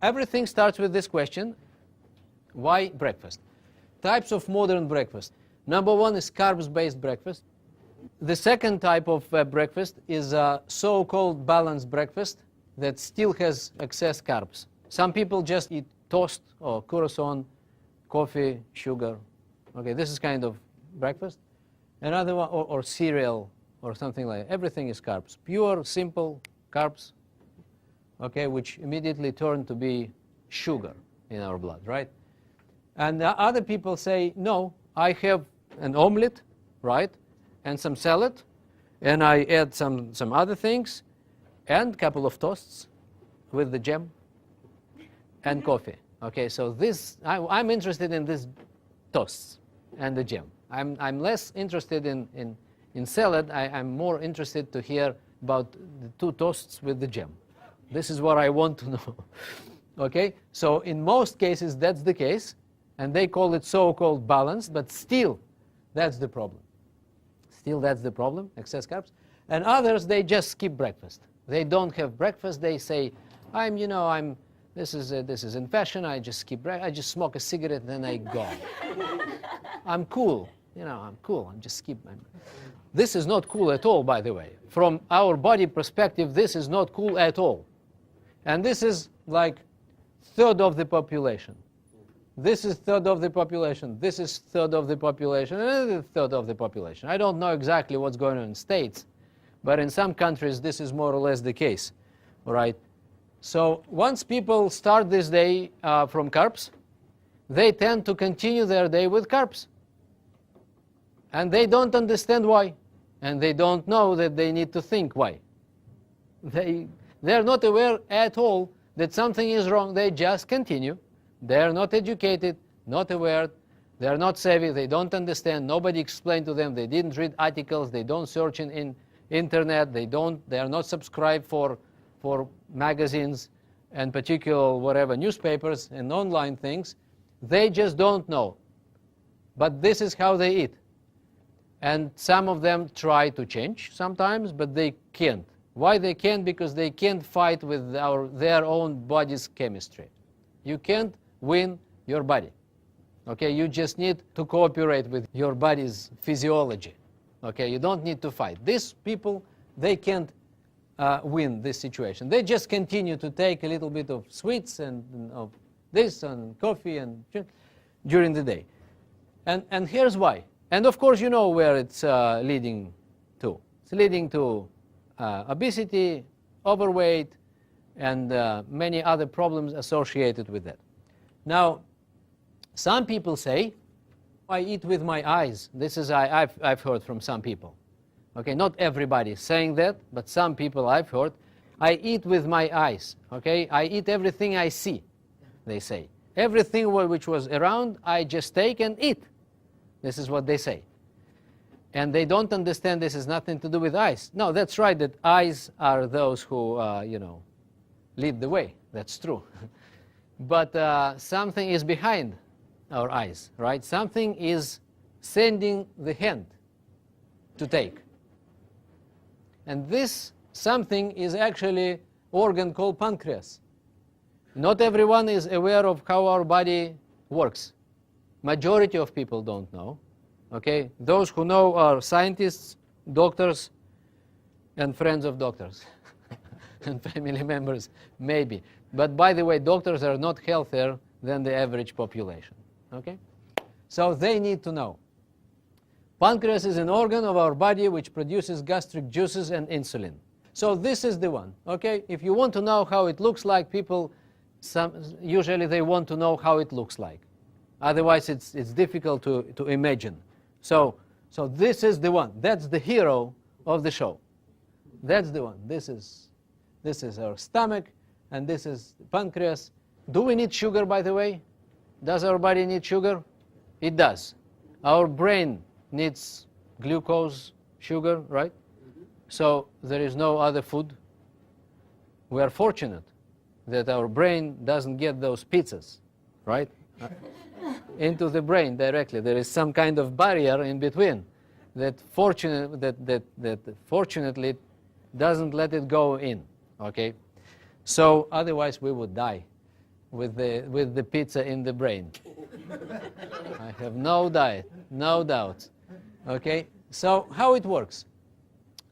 everything starts with this question: why breakfast? Types of modern breakfast. Number one is carbs-based breakfast. The second type of breakfast is a so-called balanced breakfast that still has excess carbs. Some people just eat toast or croissant, coffee, sugar. Okay, this is kind of breakfast. Another one, or cereal or something like that. Everything is carbs. Pure, simple carbs, okay, which immediately turn to be sugar in our blood, right? And other people say, no, I have an omelet, right, and some salad, and I add some other things, and a couple of toasts with the jam, and coffee. Okay, so this, I'm interested in these toasts and the jam. I'm less interested in salad. I'm more interested to hear about the 2 toasts with the jam. This is what I want to know. Okay, so in most cases that's the case, and they call it so-called balanced, but still that's the problem. Still that's the problem, excess carbs. And others, they just skip breakfast. They don't have breakfast. They say, this is in fashion. I just skip breakfast. I just smoke a cigarette and then I go. I'm cool. I'm cool. I'm just skip. This is not cool at all, by the way. From our body perspective, this is not cool at all. And this is like third of the population. This is third of the population. This is third of the population. And another third of the population. I don't know exactly what's going on in States, but in some countries this is more or less the case. All right. So once people start this day from carbs, they tend to continue their day with carbs. And they don't understand why. And they don't know that they need to think why. They're not aware at all that something is wrong. They just continue. They're not educated, not aware. They're not savvy. They don't understand. Nobody explained to them. They didn't read articles. They don't search in internet. They are not subscribed for magazines and particular whatever newspapers and online things. They just don't know. But this is how they eat. And some of them try to change sometimes, but they can't. Why they can't? Because they can't fight with their own body's chemistry. You can't win your body. Okay, you just need to cooperate with your body's physiology. Okay, you don't need to fight. These people, they can't win this situation. They just continue to take a little bit of sweets and of this and coffee and during the day. And here's why. And of course you know where it's leading to. It's leading to obesity, overweight, and many other problems associated with that. Now, some people say, I eat with my eyes. This is I've heard from some people. Okay, not everybody is saying that, but some people I've heard, I eat with my eyes. Okay, I eat everything I see, they say. Everything which was around, I just take and eat. This is what they say. And they don't understand this has nothing to do with eyes. No, that's right, that eyes are those who, lead the way. That's true. But something is behind our eyes, right? Something is sending the hand to take. And this something is actually organ called pancreas. Not everyone is aware of how our body works. Majority of people don't know. Okay? Those who know are scientists, doctors, and friends of doctors. And family members, maybe. But by the way, doctors are not healthier than the average population. Okay? So they need to know. Pancreas is an organ of our body which produces gastric juices and insulin. So this is the one. Okay? If you want to know how it looks like, people, usually they want to know how it looks like. Otherwise, it's difficult to imagine. So this is the one. That's the hero of the show. That's the one. This is our stomach, and this is the pancreas. Do we need sugar, by the way? Does our body need sugar? It does. Our brain needs glucose, sugar, right? So there is no other food. We are fortunate that our brain doesn't get those pizzas, right? Into the brain directly. There is some kind of barrier in between that fortunately doesn't let it go in. Okay, so otherwise we would die. with the pizza in the brain. I have no doubt. Okay, so how it works?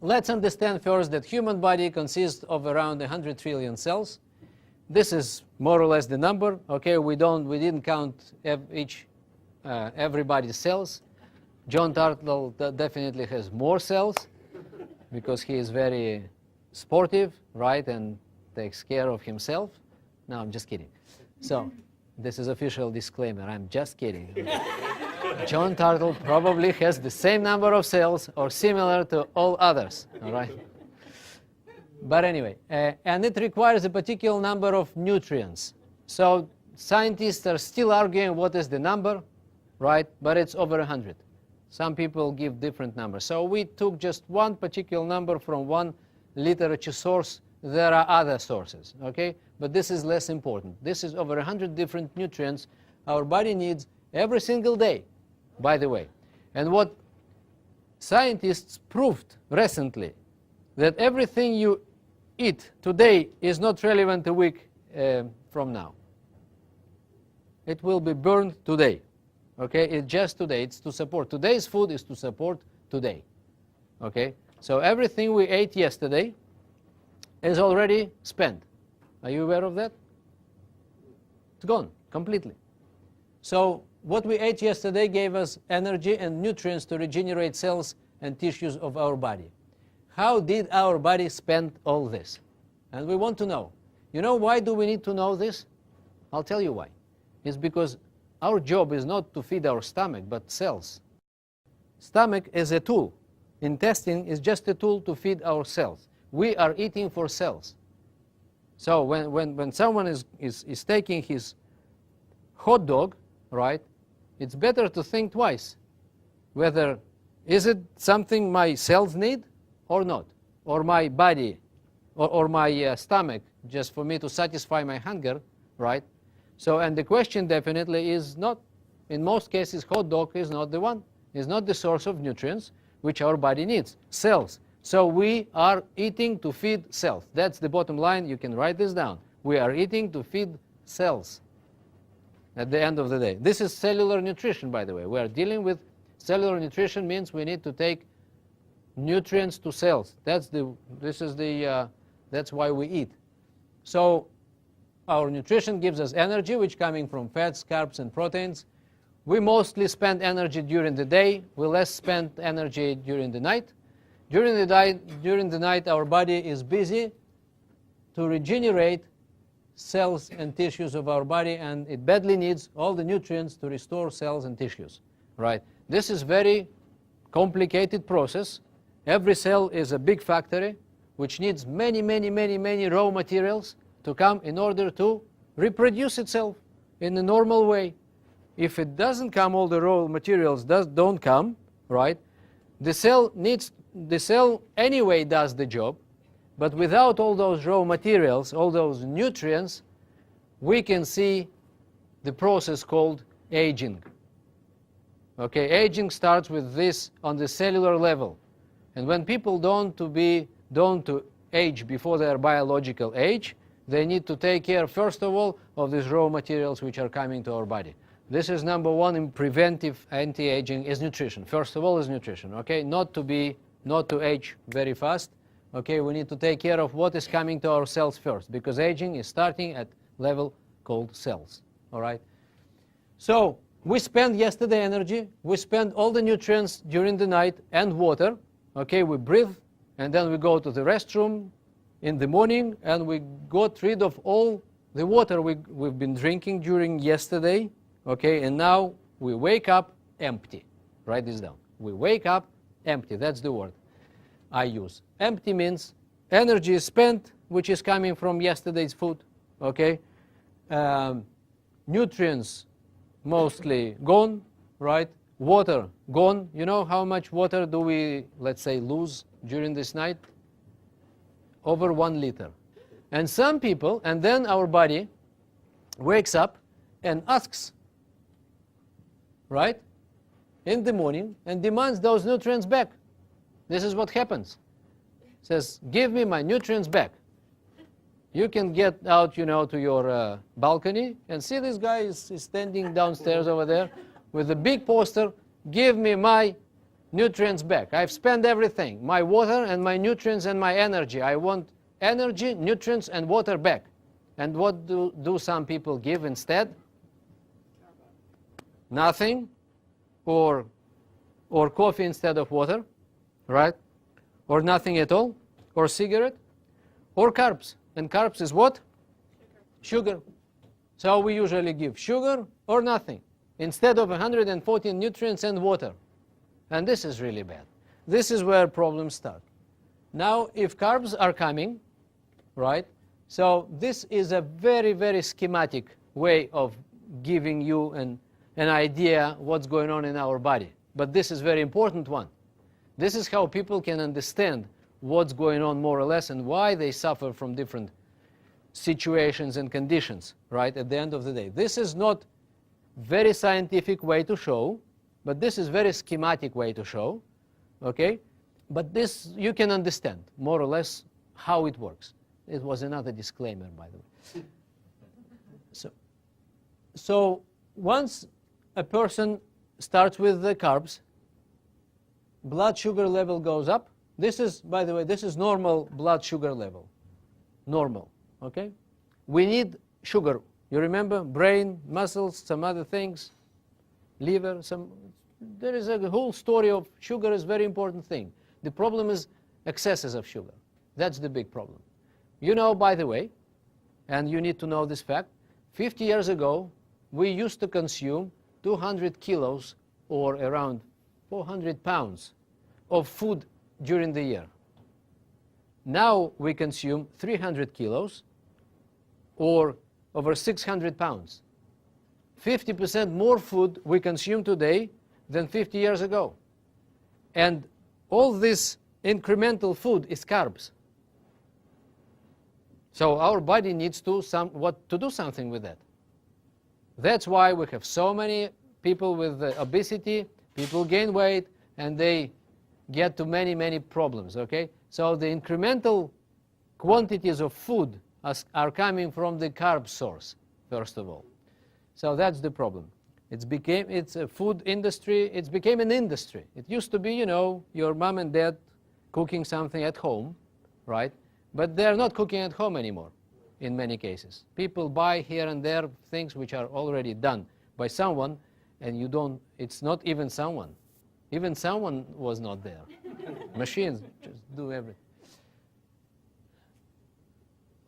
Let's understand first that human body consists of around 100 trillion cells. This is more or less the number. Okay, we didn't count everybody's cells. John Turtle definitely has more cells because he is very sportive, right, and takes care of himself. No, I'm just kidding. So this is official disclaimer. I'm just kidding. John Turtle probably has the same number of cells or similar to all others, all right? But anyway, and it requires a particular number of nutrients. So scientists are still arguing what is the number, right? But it's over 100. Some people give different numbers. So we took just one particular number from one literature source. There are other sources, okay? But this is less important. This is over 100 different nutrients our body needs every single day, by the way. And what scientists proved recently, that everything you eat today is not relevant a week from now. It will be burned today, okay? It's just today. It's to support. Today's food is to support today, okay? So everything we ate yesterday is already spent. Are you aware of that? It's gone completely. So what we ate yesterday gave us energy and nutrients to regenerate cells and tissues of our body. How did our body spend all this? And we want to know. You know why do we need to know this? I'll tell you why. It's because our job is not to feed our stomach, but cells. Stomach is a tool. Intestine is just a tool to feed our cells. We are eating for cells. So when someone is taking his hot dog, right, it's better to think twice whether is it something my cells need or not, or my body, or my stomach, just for me to satisfy my hunger, right? So, and the question definitely is not, in most cases, hot dog is not the one, is not the source of nutrients which our body needs, cells. So we are eating to feed cells. That's the bottom line. You can write this down. We are eating to feed cells at the end of the day. This is cellular nutrition, by the way. We are dealing with cellular nutrition, means we need to take nutrients to cells. That's why we eat. So our nutrition gives us energy, which coming from fats, carbs, and proteins. We mostly spend energy during the day. We less spend energy during the night. During the night, our body is busy to regenerate cells and tissues of our body, and it badly needs all the nutrients to restore cells and tissues, right? This is very complicated process. Every cell is a big factory which needs many raw materials to come in order to reproduce itself in a normal way. If it doesn't come, all the raw materials don't come, right? The cell anyway does the job, but without all those raw materials, all those nutrients, we can see the process called aging. Okay, aging starts with this on the cellular level. And when people don't to age before their biological age, they need to take care, first of all, of these raw materials which are coming to our body. This is number one in preventive anti-aging, is nutrition. First of all is nutrition, okay? Not to age very fast, okay? We need to take care of what is coming to our cells first, because aging is starting at level called cells, all right? So we spent yesterday energy, we spent all the nutrients during the night and water, okay? We breathe, and then we go to the restroom in the morning, and we got rid of all the water we've been drinking during yesterday, okay? And now we wake up empty. Write this down. We wake up empty. That's the word I use. Empty means energy is spent, which is coming from yesterday's food, okay? Nutrients mostly gone, right? Water gone. You know how much water do we, let's say, lose during this night? Over 1 liter. And some people, and then our body wakes up and asks, right, in the morning, and demands those nutrients back. This is what happens. It says, give me my nutrients back. You can get out, to your balcony and see this guy is standing downstairs over there with a big poster, give me my nutrients back. I've spent everything, my water and my nutrients and my energy. I want energy, nutrients, and water back. And what do some people give instead? Nothing, or coffee instead of water, right? Or nothing at all, or cigarette, or carbs. And carbs is what? Sugar. So we usually give sugar or nothing instead of 114 nutrients and water. And this is really bad. This is where problems start. Now, if carbs are coming, right? So this is a very, very schematic way of giving you an idea what's going on in our body. But this is a very important one. This is how people can understand what's going on more or less and why they suffer from different situations and conditions, right, at the end of the day. This is not very scientific way to show, but this is very schematic way to show, okay? But this, you can understand more or less how it works. It was another disclaimer, by the way. So once a person starts with the carbs, blood sugar level goes up. This is, by the way, this is normal blood sugar level. Normal, okay? We need sugar. You remember? Brain, muscles, some other things, liver, there is a whole story of sugar is a very important thing. The problem is excesses of sugar. That's the big problem. You know, by the way, and you need to know this fact, 50 years ago, we used to consume 200 kilos or around 400 pounds of food during the year. Now we consume 300 kilos or over 600 pounds. 50% more food we consume today than 50 years ago. And all this incremental food is carbs. So our body needs to do something with that. That's why we have so many people with obesity, people gain weight, and they get to many, many problems, okay? So the incremental quantities of food are coming from the carb source, first of all. So that's the problem. It's a food industry, it became an industry. It used to be, your mom and dad cooking something at home, right? But they're not cooking at home anymore, in many cases. People buy here and there things which are already done by someone, and it's not even someone. Even someone was not there. Machines just do everything.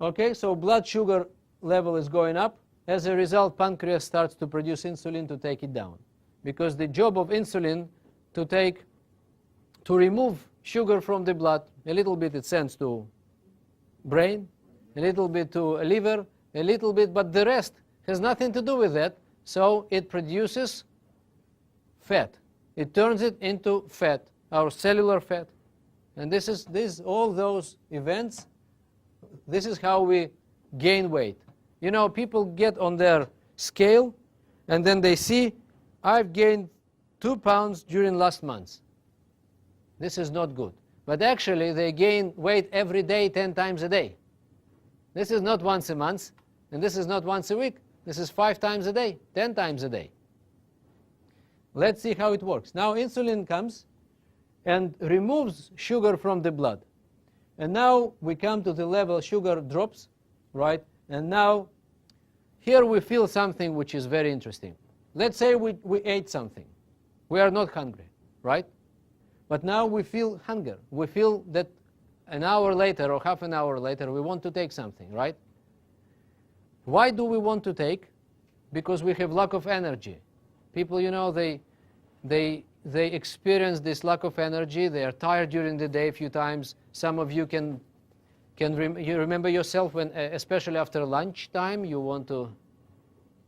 Okay, so blood sugar level is going up. As a result, pancreas starts to produce insulin to take it down. Because the job of insulin to remove sugar from the blood, a little bit it sends to brain, a little bit to liver, a little bit, but the rest has nothing to do with that. So it produces fat. It turns it into fat, our cellular fat. And all those events, this is how we gain weight. People get on their scale and then they see, I've gained 2 pounds during last month. This is not good. But actually they gain weight every day, 10 times a day. This is not once a month, and this is not once a week. This is 5 times a day, 10 times a day. Let's see how it works. Now insulin comes and removes sugar from the blood. And now we come to the level sugar drops, right? And now here we feel something which is very interesting. Let's say we ate something. We are not hungry, right? But now we feel hunger. We feel that an hour later or half an hour later we want to take something, right? Why do we want to take? Because we have lack of energy. People, they experience this lack of energy. They are tired during the day a few times. Some of you you remember yourself when, especially after lunchtime, you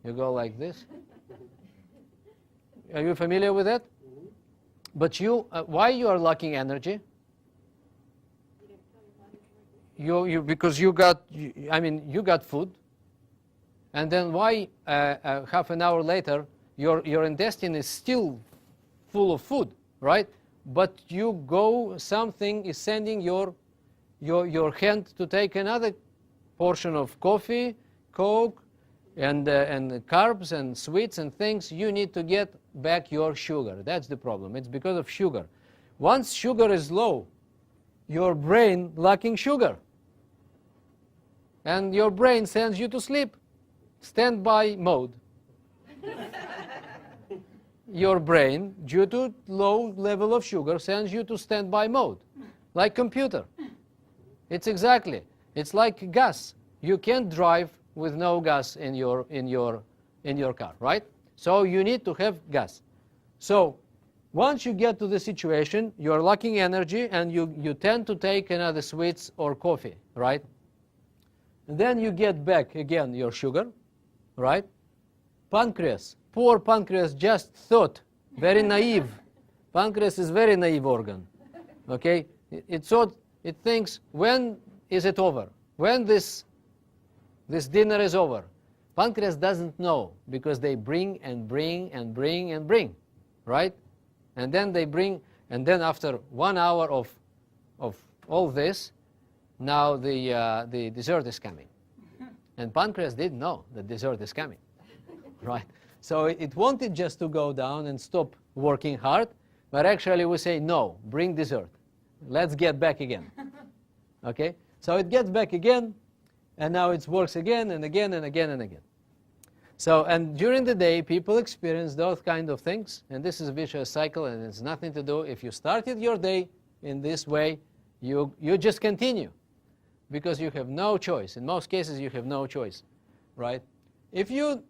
go like this. Are you familiar with that? But why you are lacking energy? Because you got food, and then why half an hour later your intestine is still full of food, right? But something is sending your hand to take another portion of coffee, Coke, and carbs and sweets and things, you need to get back your sugar. That's the problem. It's because of sugar. Once sugar is low, your brain lacking sugar. And your brain sends you to sleep. Standby mode. Your brain, due to low level of sugar, sends you to standby mode, like computer. It's exactly. It's like gas. You can't drive with no gas in your car, right? So you need to have gas. So once you get to the situation, you are lacking energy, and you tend to take another sweets or coffee, right? And then you get back again your sugar, right? Pancreas. Poor pancreas just thought, very naive. Pancreas is very naive organ. Okay? It thought, it thinks, when is it over? When this dinner is over? Pancreas doesn't know, because they bring and bring and bring and bring, right? And then they bring, and then after 1 hour of all this, now the dessert is coming. And pancreas didn't know that dessert is coming, right? So it wanted just to go down and stop working hard, but actually we say, no, bring dessert. Let's get back again. Okay? So it gets back again, and now it works again and again and again and again. So, and during the day, people experience those kind of things, and this is a vicious cycle, and it's nothing to do. If you started your day in this way, you just continue, because you have no choice. In most cases, you have no choice, right? If you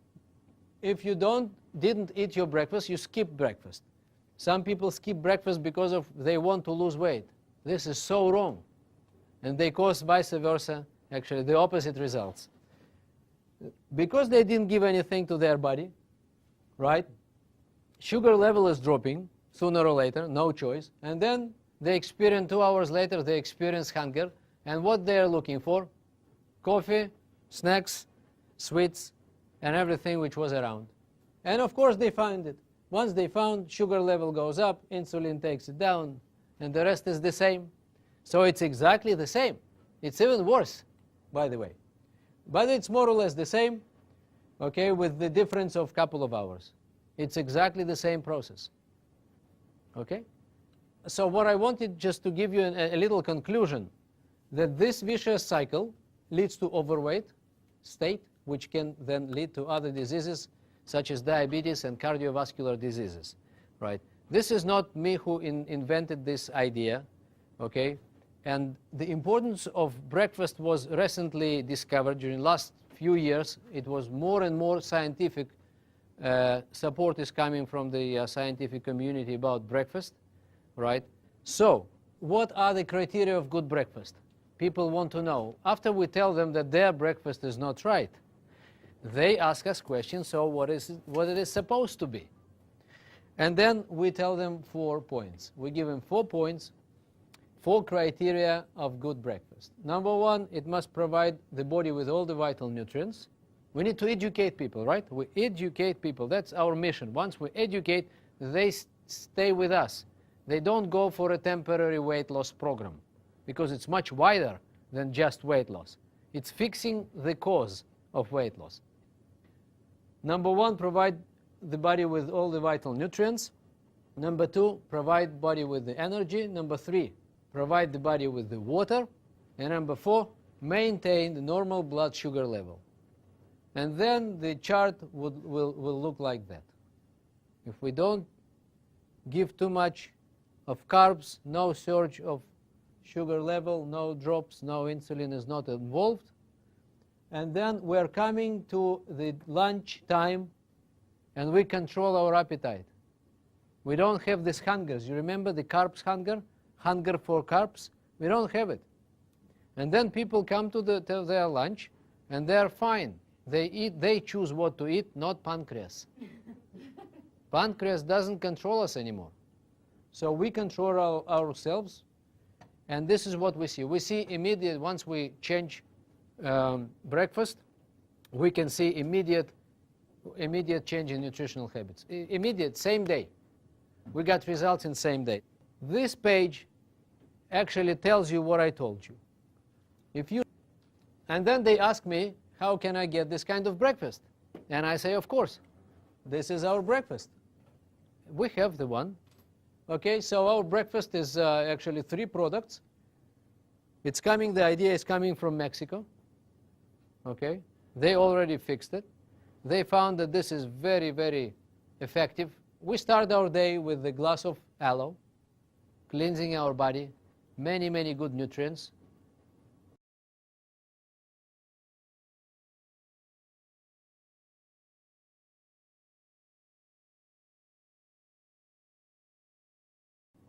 didn't eat your breakfast, you skip breakfast. Some people skip breakfast because they want to lose weight. This is so wrong. And they cause vice versa, actually the opposite results. Because they didn't give anything to their body, right? Sugar level is dropping sooner or later, no choice. And then they experience 2 hours later, they experience hunger. And what they're looking for? Coffee, snacks, sweets, and everything which was around. And of course they find it. Once they found, sugar level goes up, insulin takes it down, and the rest is the same. So it's exactly the same. It's even worse, by the way. But it's more or less the same, okay, with the difference of a couple of hours. It's exactly the same process. Okay? So what I wanted just to give you a little conclusion, that this vicious cycle leads to overweight state, which can then lead to other diseases such as diabetes and cardiovascular diseases, right? This is not me who invented this idea, okay? And the importance of breakfast was recently discovered during the last few years. It was more and more scientific support is coming from the scientific community about breakfast, right? So what are the criteria of good breakfast? People want to know. After we tell them that their breakfast is not right, they ask us questions, so what it is supposed to be. And then we tell them 4 points. We give them 4 points, 4 criteria of good breakfast. Number 1, it must provide the body with all the vital nutrients. We need to educate people, right? We educate people. That's our mission. Once we educate, they stay with us. They don't go for a temporary weight loss program, because it's much wider than just weight loss. It's fixing the cause of weight loss. Number 1, provide the body with all the vital nutrients. Number 2, provide body with the energy. Number 3, provide the body with the water. And number 4, maintain the normal blood sugar level. And then the chart will look like that. If we don't give too much of carbs, no surge of sugar level, no drops, no insulin is not involved. And then we're coming to the lunch time, and we control our appetite. We don't have these hungers. You remember the carbs hunger? Hunger for carbs? We don't have it. And then people come to their lunch, and they're fine. They choose what to eat, not pancreas. Pancreas doesn't control us anymore. So we control ourselves, and this is what we see. We see immediate, once we change breakfast, we can see immediate change in nutritional habits. Immediate, same day. We got results in same day. This page actually tells you what I told you. And then they ask me, how can I get this kind of breakfast? And I say, of course, this is our breakfast. We have the one. Okay, so our breakfast is actually 3 products. It's coming, the idea is coming from Mexico. Okay, they already fixed it. They found that this is very, very effective. We start our day with a glass of aloe, cleansing our body, many, many good nutrients.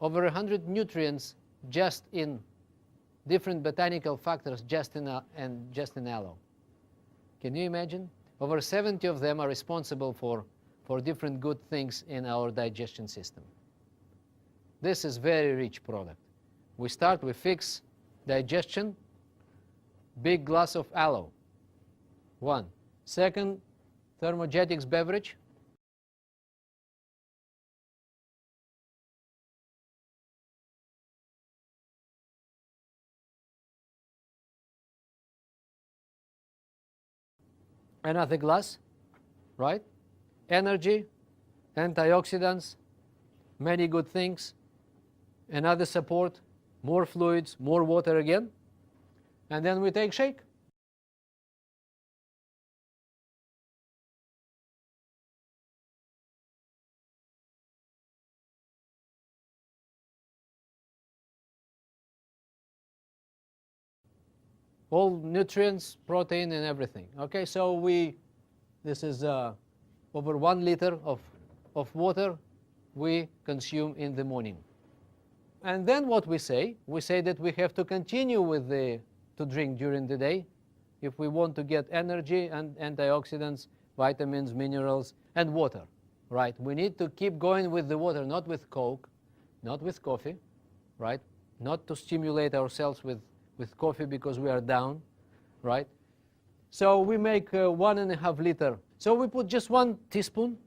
Over 100 nutrients just in different botanical factors just in aloe. Can you imagine? Over 70 of them are responsible for different good things in our digestion system. This is very rich product. We fix digestion, big glass of aloe. 1. Second, thermogenics beverage. Another glass, right? Energy, antioxidants, many good things. Another support, more fluids, more water again. And then we take shake. All nutrients, protein, and everything. Okay, so this is over 1 liter of water we consume in the morning. And then what we say that we have to continue to drink during the day if we want to get energy and antioxidants, vitamins, minerals, and water, right? We need to keep going with the water, not with Coke, not with coffee, right? Not to stimulate ourselves with coffee because we are down, right? So we make 1.5 liter. So we put just 1 teaspoon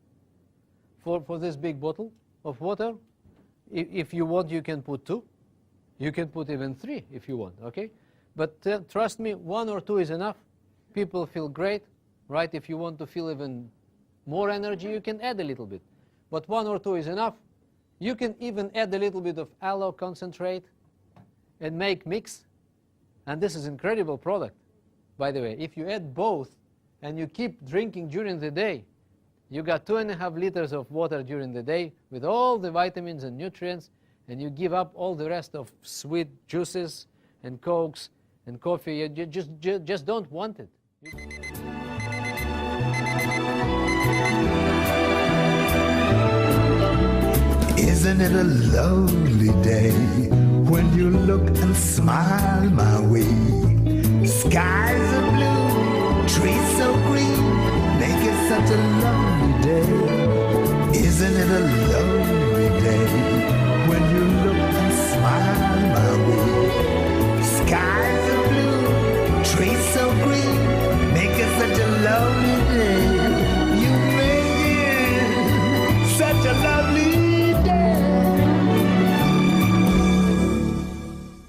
for this big bottle of water. If you want, you can put 2. You can put even 3 if you want, okay? But trust me, 1 or 2 is enough. People feel great, right? If you want to feel even more energy, you can add a little bit. But 1 or 2 is enough. You can even add a little bit of aloe concentrate and make mix. And this is an incredible product, by the way. If you add both and you keep drinking during the day, you got 2.5 liters of water during the day with all the vitamins and nutrients, and you give up all the rest of sweet juices and Cokes and coffee. You just don't want it. Isn't it a lovely day when you look and smile my way? Skies are blue, trees so green, make it such a lovely day. Isn't it a lovely